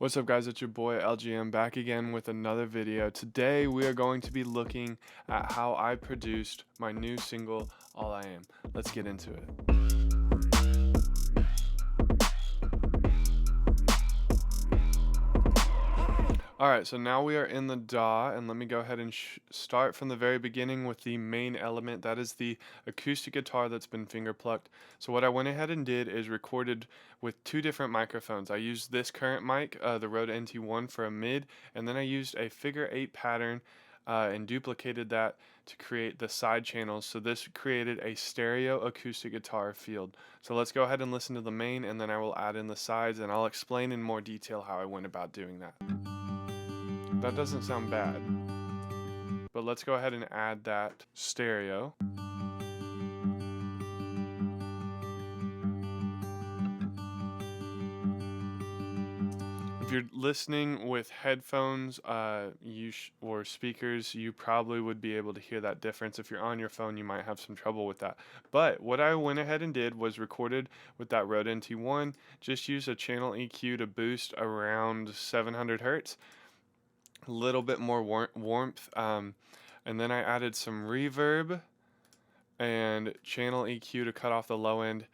What's up guys, it's your boy LGM back again with another video. Today we are going to be looking at how I produced my new single, All I Am. Let's get into it. Alright, so now we are in the DAW, and let me go ahead and start from the very beginning with the main element. That is the acoustic guitar that's been finger plucked. So what I went ahead and did is recorded with two different microphones. I used this current mic, the Rode NT1 for a mid, and then I used a figure 8 pattern and duplicated that to create the side channels. So this created a stereo acoustic guitar field. So let's go ahead and listen to the main, and then I will add in the sides, and I'll explain in more detail how I went about doing that. That doesn't sound bad, but let's go ahead and add that stereo. If you're listening with headphones or speakers, you probably would be able to hear that difference. If you're on your phone, you might have some trouble with that. But what I went ahead and did was recorded with that Rode NT1, just use a channel EQ to boost around 700 hertz. A little bit more warmth, and then I added some reverb and channel EQ to cut off the low end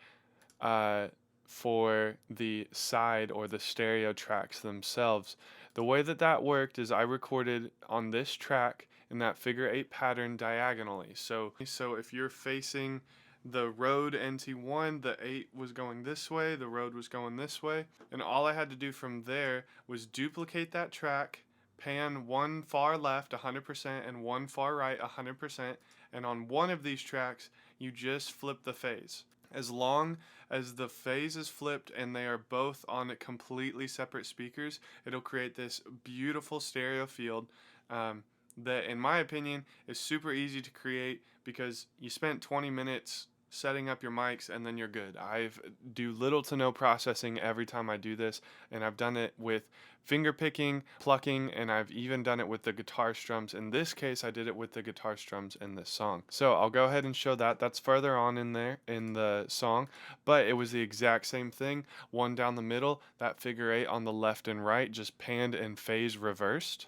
for the side or the stereo tracks themselves. The way that worked is I recorded on this track in that figure 8 pattern diagonally. So if you're facing the Rode NT1, the 8 was going this way, the Rode was going this way, and all I had to do from there was duplicate that track, pan one far left 100% and one far right 100%, and on one of these tracks you just flip the phase. As long as the phase is flipped and they are both on completely separate speakers, it'll create this beautiful stereo field that, in my opinion, is super easy to create because you spent 20 minutes setting up your mics and then you're good. I do little to no processing every time I do this, and I've done it with finger picking, plucking, and I've even done it with the guitar strums. In this case, I did it with the guitar strums in this song. So I'll go ahead and show that. That's further on in there in the song, but it was the exact same thing. One down the middle, that figure 8 on the left and right, just panned and phase reversed.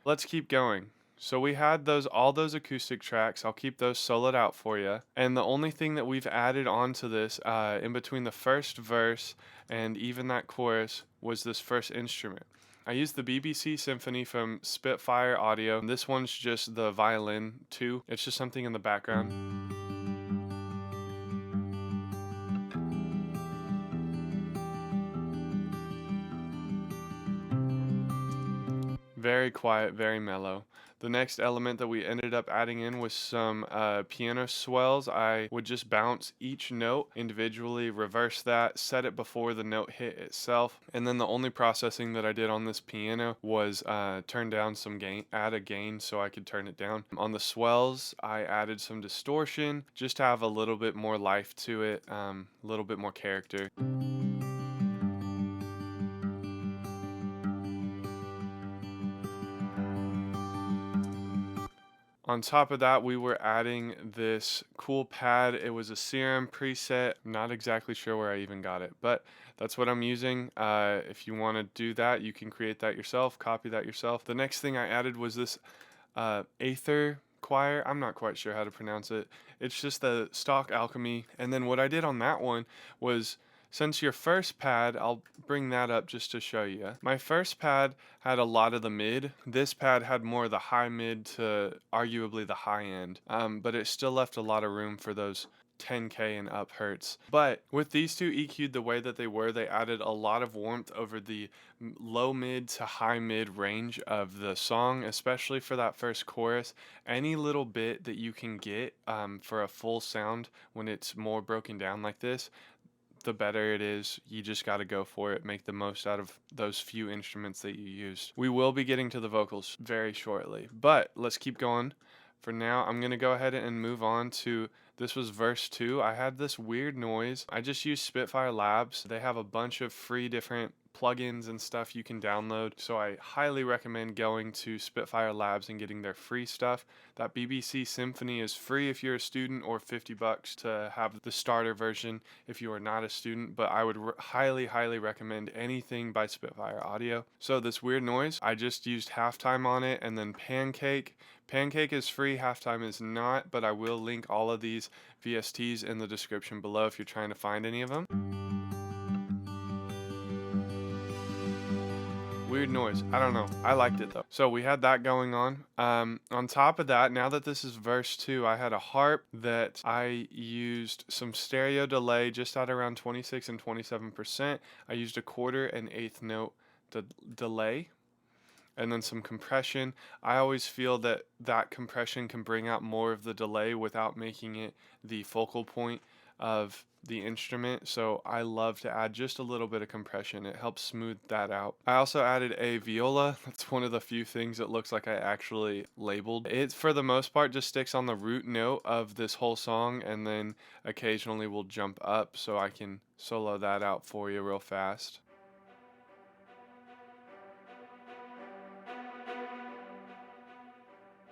Let's keep going. So we had all those acoustic tracks. I'll keep those soloed out for you. And the only thing that we've added onto this in between the first verse and even that chorus was this first instrument. I used the BBC Symphony from Spitfire audio. This one's just the violin too. It's just something in the background. Very quiet, very mellow. The next element that we ended up adding in was some piano swells. I would just bounce each note individually, reverse that, set it before the note hit itself, and then the only processing that I did on this piano was turn down some gain, add a gain so I could turn it down. On the swells, I added some distortion just to have a little bit more life to it, a little bit more character. On top of that, we were adding this cool pad. It was a Serum preset. Not exactly sure where I even got it, but that's what I'm using. If you want to do that, you can create that yourself, copy that yourself. The next thing I added was this Aether choir. I'm not quite sure how to pronounce it. It's just the stock Alchemy. And then what I did on that one was, since your first pad, I'll bring that up just to show you. My first pad had a lot of the mid. This pad had more of the high mid to arguably the high end, but it still left a lot of room for those 10K and up hertz. But with these two EQ'd the way that they were, they added a lot of warmth over the low mid to high mid range of the song, especially for that first chorus. Any little bit that you can get for a full sound when it's more broken down like this, the better it is. You just got to go for it, make the most out of those few instruments that you used. We will be getting to the vocals very shortly, but let's keep going. For now, I'm going to go ahead and move on to, this was verse 2. I had this weird noise. I just used Spitfire Labs. They have a bunch of free different plugins and stuff you can download. So I highly recommend going to Spitfire Labs and getting their free stuff. That BBC Symphony is free if you're a student, or $50 to have the starter version if you are not a student, but I would highly recommend anything by Spitfire Audio. So this weird noise, I just used Halftime on it, and then Pancake. Pancake is free, Halftime is not, but I will link all of these VSTs in the description below if you're trying to find any of them. Weird noise. I don't know. I liked it though. So we had that going on. On top of that, now that this is verse 2, I had a harp that I used some stereo delay just at around 26 and 27%. I used a quarter and eighth note delay, and then some compression. I always feel that that compression can bring out more of the delay without making it the focal point of the instrument, so I love to add just a little bit of compression. It helps smooth that out. I also added a viola. That's one of the few things that looks like I actually labeled. It, for the most part, just sticks on the root note of this whole song, and then occasionally will jump up, so I can solo that out for you real fast.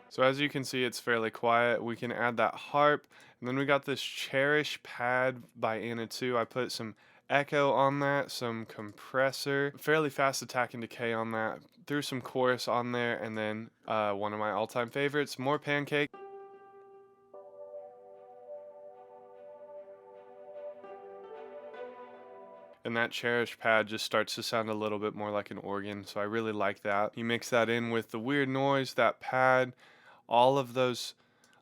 So as you can see, it's fairly quiet. We can add that harp, and then we got this Cherish pad by Anna 2. I put some echo on that, some compressor, fairly fast attack and decay on that, threw some chorus on there, and then one of my all-time favorites, more Pancake. And that Cherish pad just starts to sound a little bit more like an organ, so I really like that. You mix that in with the weird noise, that pad, all of those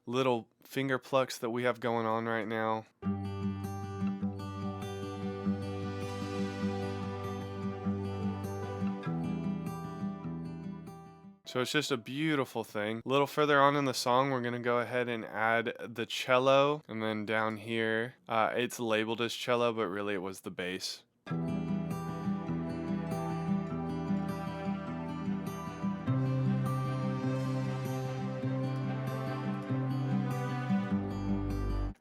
little finger plucks that we have going on right now. So it's just a beautiful thing. A little further on in the song, we're gonna go ahead and add the cello, and then down here, it's labeled as cello, but really it was the bass.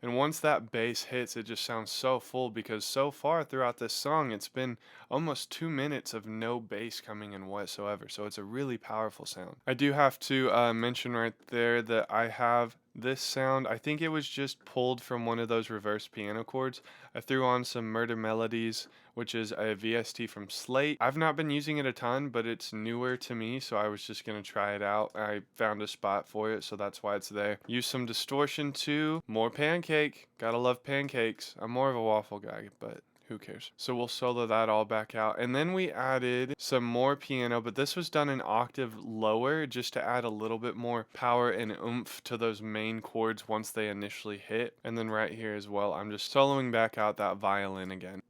And once that bass hits, it just sounds so full, because so far throughout this song, it's been almost 2 minutes of no bass coming in whatsoever. So it's a really powerful sound. I do have to mention right there that I have this sound. I think it was just pulled from one of those reverse piano chords. I threw on some Murder Melodies, which is a VST from Slate. I've not been using it a ton, but it's newer to me, so I was just gonna try it out. I found a spot for it, so that's why it's there. Use some distortion too. More Pancake. Gotta love pancakes. I'm more of a waffle guy, but who cares? So we'll solo that all back out. And then we added some more piano, but this was done an octave lower just to add a little bit more power and oomph to those main chords once they initially hit. And then right here as well, I'm just soloing back out that violin again.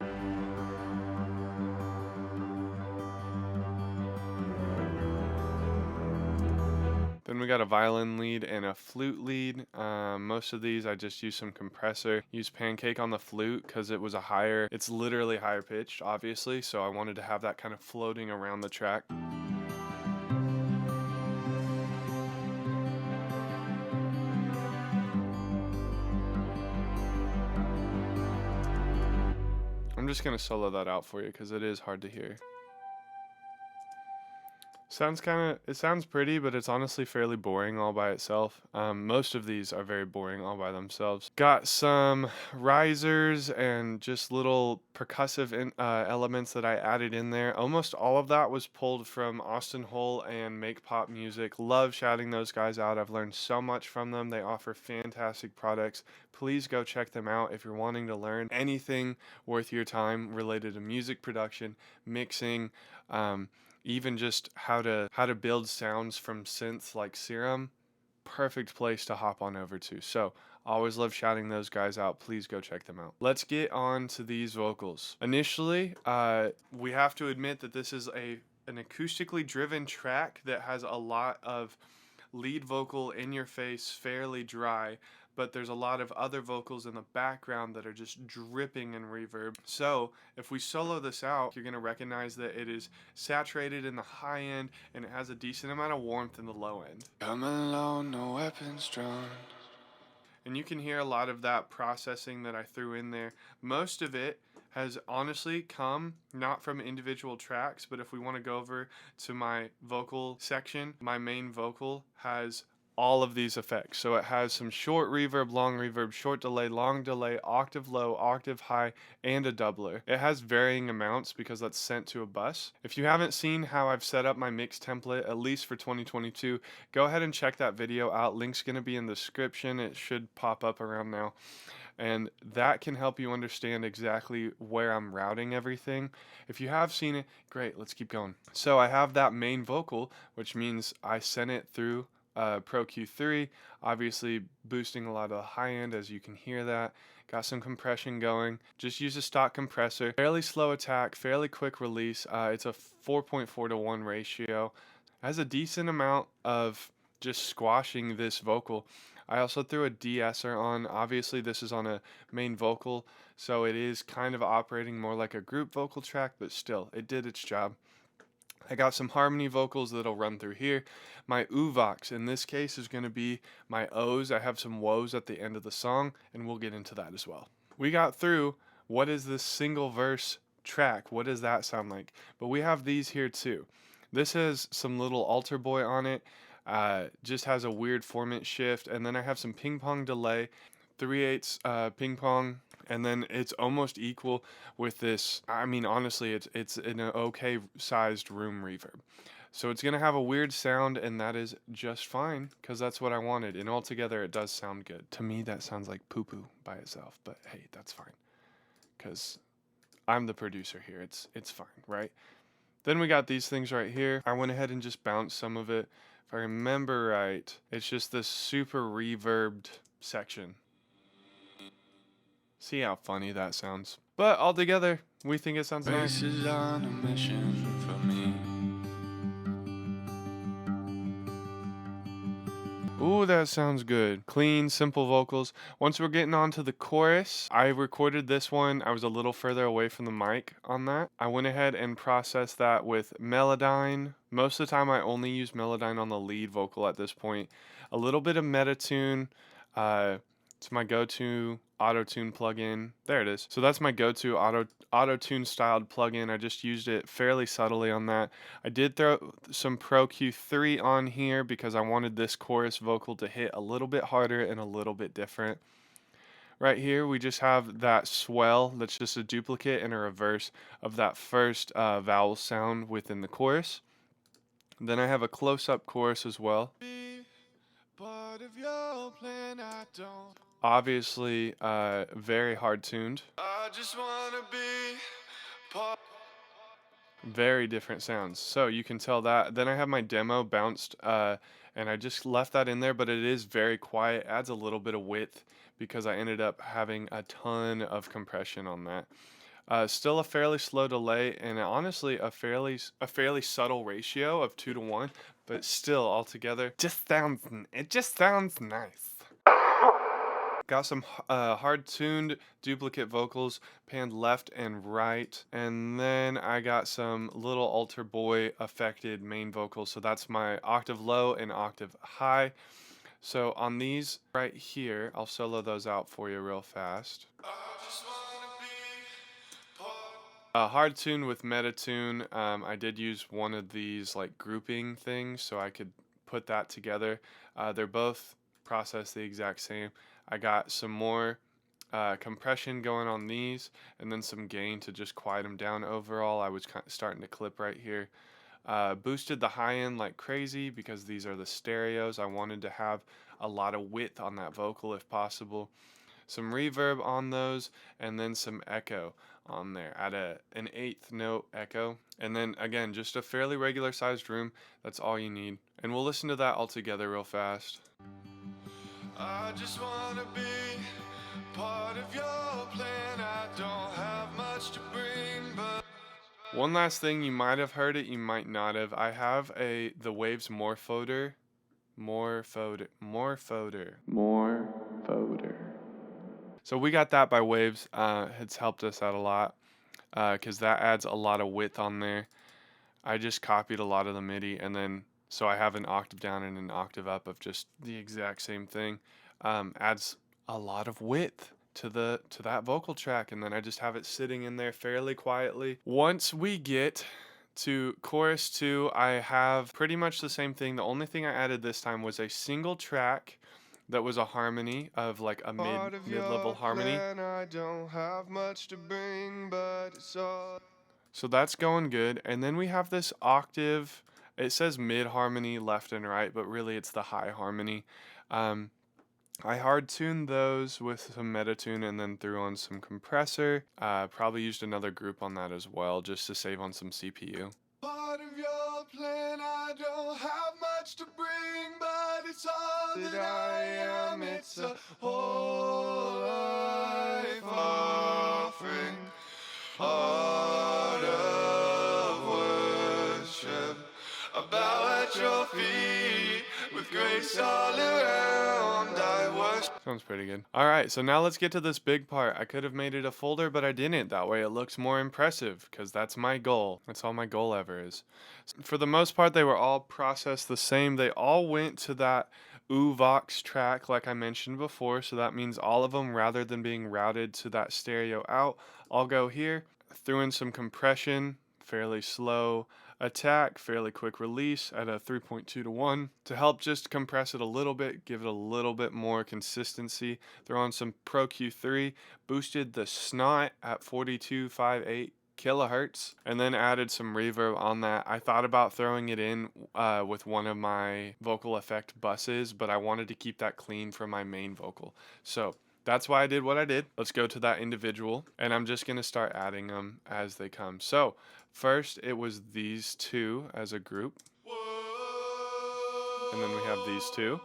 Then we got a violin lead and a flute lead. Most of these I just use some compressor. Use Pancake on the flute because it was a higher, it's literally higher pitched, obviously, so I wanted to have that kind of floating around the track. I'm just gonna solo that out for you because it is hard to hear. It sounds pretty, but it's honestly fairly boring all by itself. Most of these are very boring all by themselves. Got some risers and just little percussive elements that I added in there. Almost all of that was pulled from Austin Hull and Make Pop Music. Love shouting those guys out. I've learned so much from them. They offer fantastic products. Please go check them out if you're wanting to learn anything worth your time related to music production, mixing, even just how to build sounds from synths like Serum. Perfect place to hop on over to. So always love shouting those guys out. Please go check them out. Let's get on to these vocals. Initially, we have to admit that this is an acoustically driven track that has a lot of lead vocal in your face, fairly dry, but there's a lot of other vocals in the background that are just dripping in reverb. So if we solo this out, you're gonna recognize that it is saturated in the high end and it has a decent amount of warmth in the low end. Come alone, no weapons drawn. And you can hear a lot of that processing that I threw in there. Most of it has honestly come not from individual tracks, but if we want to go over to my vocal section, my main vocal has all of these effects. So it has some short reverb, short delay, long delay, octave low, octave high, and a doubler. It has varying amounts because that's sent to a bus. If you haven't seen how I've set up my mix template, at least for 2022, go ahead and check that video out. Link's gonna be in the description. It should pop up around now. And that can help you understand exactly where I'm routing everything. If you have seen it, great, let's keep going. So I have that main vocal, which means I sent it through Pro Q3, obviously boosting a lot of the high end, as you can hear that. Got some compression going. Just use a stock compressor. Fairly slow attack, fairly quick release. It's a 4.4 to 1 ratio. Has a decent amount of just squashing this vocal. I also threw a de-esser on. Obviously, this is on a main vocal, so it is kind of operating more like a group vocal track, but still, it did its job. I got some harmony vocals that'll run through here. My uvox in this case is going to be my O's. I have some woes at the end of the song, and we'll get into that as well. We got through what is this single verse track? What does that sound like? But we have these here too. This has some little altar boy on it. Just has a weird formant shift, and then I have some ping pong delay, 3/8 ping pong, and then it's almost equal with this. I mean, honestly, it's in an okay sized room reverb. So it's gonna have a weird sound, and that is just fine because that's what I wanted. And altogether, it does sound good. To me, that sounds like poo poo by itself, but hey, that's fine because I'm the producer here. It's fine, right? Then we got these things right here. I went ahead and just bounced some of it. If I remember right, it's just this super reverbed section. See how funny that sounds. But altogether, we think it sounds nice. Faces on a mission for me. Ooh, that sounds good. Clean, simple vocals. Once we're getting on to the chorus, I recorded this one. I was a little further away from the mic on that. I went ahead and processed that with Melodyne. Most of the time, I only use Melodyne on the lead vocal at this point. A little bit of Metatune. It's my go-to auto-tune plugin. There it is. So that's my go-to auto-tune styled plugin. I just used it fairly subtly on that. I did throw some Pro Q3 on here because I wanted this chorus vocal to hit a little bit harder and a little bit different. Right here, we just have that swell that's just a duplicate and a reverse of that first vowel sound within the chorus. Then I have a close-up chorus as well. Part of your plan, I don't. Obviously, very hard tuned. I just wanna be part. Very different sounds. So you can tell that. Then I have my demo bounced, and I just left that in there, but it is very quiet. Adds a little bit of width because I ended up having a ton of compression on that. Still a fairly slow delay, and honestly a fairly subtle ratio of 2 to 1, but still altogether it just sounds nice. Got some hard-tuned duplicate vocals panned left and right, and then I got some little altar boy affected main vocals. So that's my octave low and octave high. So on these right here, I'll solo those out for you real fast. Hard tune with Metatune. I did use one of these like grouping things so I could put that together. They're both processed the exact same. I got some more compression going on these, and then some gain to just quiet them down. Overall, I was kind of starting to clip right here. Boosted the high end like crazy because these are the stereos. I wanted to have a lot of width on that vocal if possible. Some reverb on those, and then some echo on there at an eighth note echo. And then again, just a fairly regular sized room. That's all you need. And we'll listen to that all together real fast. I just wanna be part of your plan. I don't have much to bring, but one last thing, you might have heard it, you might not have. I have the Waves Morphoder. So we got that by Waves. It's helped us out a lot because that adds a lot of width on there. I just copied a lot of the MIDI, and then so I have an octave down and an octave up of just the exact same thing. Adds a lot of width to that vocal track, and then I just have it sitting in there fairly quietly. Once we get to chorus 2, I have pretty much the same thing. The only thing I added this time was a single track that was a harmony of like a mid-level harmony. I don't have much to bring, but it's all... So that's going good. And then we have this octave. It says mid harmony left and right, but really it's the high harmony. I hard tuned those with some metatune and then threw on some compressor. Probably used another group on that as well, just to save on some CPU. Part of your plan, I don't have much to bring, but it's all that I am. It's a whole life offering, heart of worship. I bow at your feet with grace all around. I worship. Sounds pretty good. All right, so now let's get to this big part. I could have made it a folder, but I didn't. That way it looks more impressive, because that's my goal. That's all my goal ever is. For the most part, they were all processed the same. They all went to that Vox track like I mentioned before, so that means all of them, rather than being routed to that stereo out, I'll go here, threw in some compression, fairly slow attack, fairly quick release at a 3.2 to 1 to help just compress it a little bit, give it a little bit more consistency. Throw on some Pro Q3, boosted the snot at 42.58 kilohertz, and then added some reverb on that. I thought about throwing it in with one of my vocal effect buses, but I wanted to keep that clean for my main vocal. So that's why I did what I did. Let's go to that individual, and I'm just going to start adding them as they come. So first it was these two as a group, and then we have these two.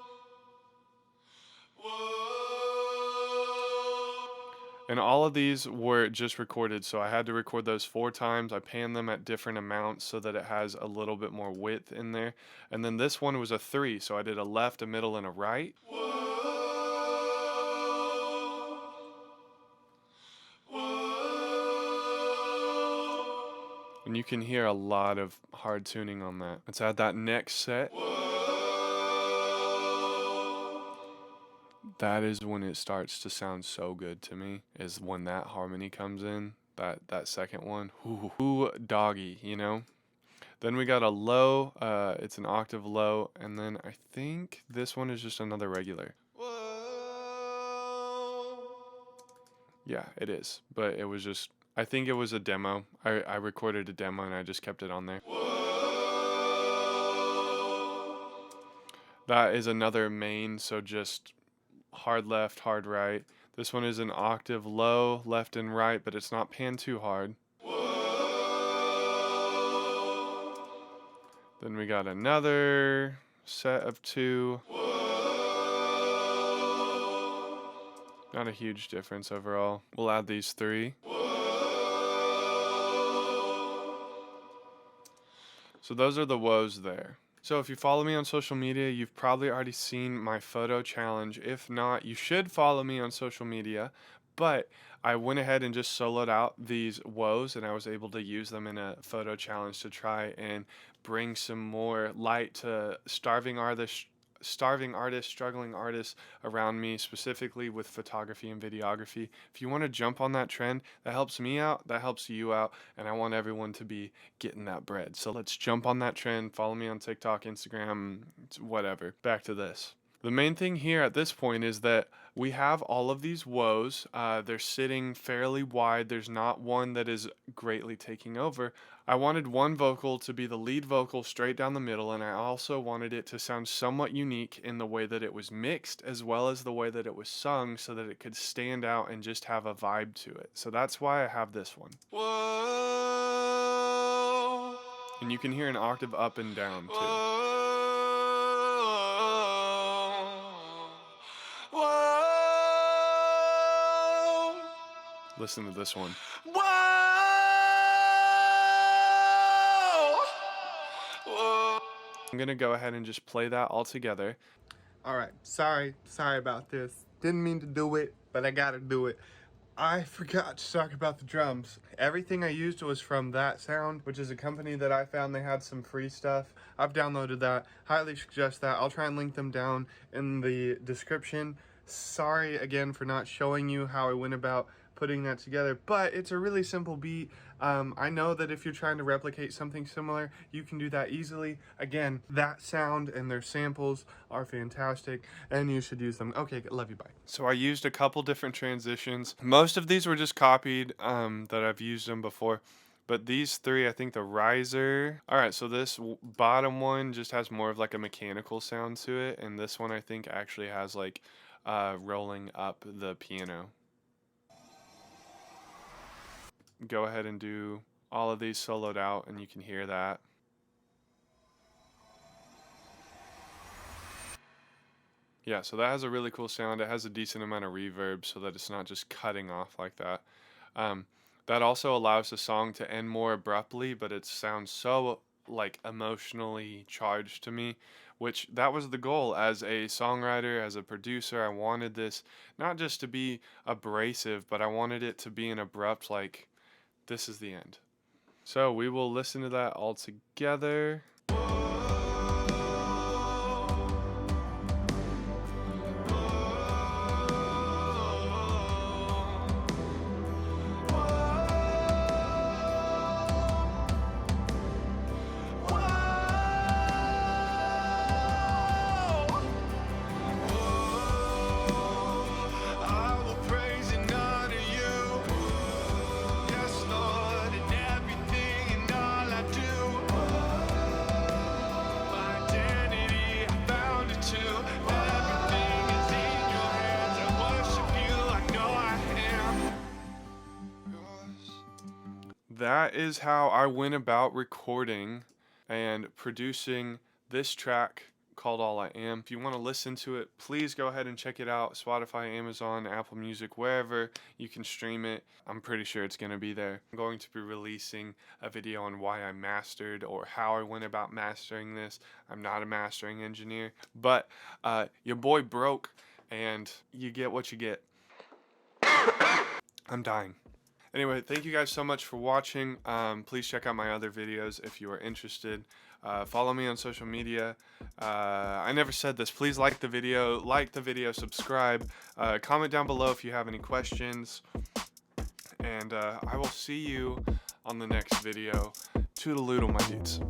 And all of these were just recorded, so I had to record those 4 times. I panned them at different amounts so that it has a little bit more width in there. And then this one was a 3, so I did a left, a middle, and a right. And you can hear a lot of hard tuning on that. Let's add that next set. That is when it starts to sound so good to me, is when that harmony comes in, that second one. Ooh, doggy, you know? Then we got a low, it's an octave low, and then I think this one is just another regular. Yeah, it is, but it was just, I think it was a demo. I recorded a demo and I just kept it on there. That is another main, so just hard left, hard right. This one is an octave low, left and right, but it's not panned too hard. Then we got another set of 2. Not a huge difference overall. We'll add these 3. So those are the woes there. So if you follow me on social media, you've probably already seen my photo challenge. If not, you should follow me on social media. But I went ahead and just soloed out these woes, and I was able to use them in a photo challenge to try and bring some more light to starving artists, struggling artists around me, specifically with photography and videography. If you want to jump on that trend, that helps me out, that helps you out, and I want everyone to be getting that bread. So let's jump on that trend. Follow me on TikTok, Instagram, whatever. Back to this. The main thing here at this point is that we have all of these woes. They're sitting fairly wide. There's not one that is greatly taking over. I wanted one vocal to be the lead vocal straight down the middle, and I also wanted it to sound somewhat unique in the way that it was mixed as well as the way that it was sung, so that it could stand out and just have a vibe to it. So that's why I have this one. Whoa. And you can hear an octave up and down too. Whoa. Listen to this one. Whoa. Whoa. I'm gonna go ahead and just play that all together. All right, sorry about this. Didn't mean to do it, but I gotta do it. I forgot to talk about the drums. Everything I used was from That Sound, which is a company that I found. They had some free stuff. I've downloaded that. Highly suggest that. I'll try and link them down in the description. Sorry again for not showing you how I went about putting that together, but it's a really simple beat. I know that if you're trying to replicate something similar, you can do that easily. Again, that sound and their samples are fantastic, and you should use them. Okay, love you, bye. So I used a couple different transitions. Most of these were just copied that I've used them before. But these three, I think the riser. All right, so this bottom one just has more of like a mechanical sound to it. And this one I think actually has like rolling up the piano. Go ahead and do all of these soloed out and you can hear that. Yeah, so that has a really cool sound. It has a decent amount of reverb so that it's not just cutting off like that. That also allows the song to end more abruptly, but it sounds so like emotionally charged to me, which that was the goal as a songwriter, as a producer. I wanted this not just to be abrasive, but I wanted it to be an abrupt, like, this is the end. So we will listen to that all together. That is how I went about recording and producing this track called All I Am. If you want to listen to it, please go ahead and check it out. Spotify, Amazon, Apple Music, wherever you can stream it. I'm pretty sure it's going to be there. I'm going to be releasing a video on why I mastered or how I went about mastering this. I'm not a mastering engineer, but your boy broke and you get what you get. I'm dying. Anyway, thank you guys so much for watching. Please check out my other videos if you are interested. Follow me on social media. I never said this. Please like the video, subscribe. Comment down below if you have any questions. And I will see you on the next video. Toodaloo, my dudes.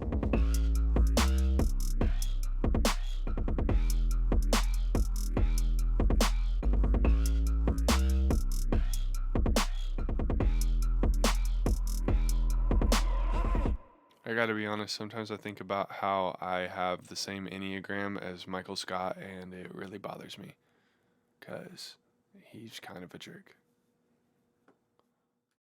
I gotta be honest, sometimes I think about how I have the same Enneagram as Michael Scott, and it really bothers me, because he's kind of a jerk.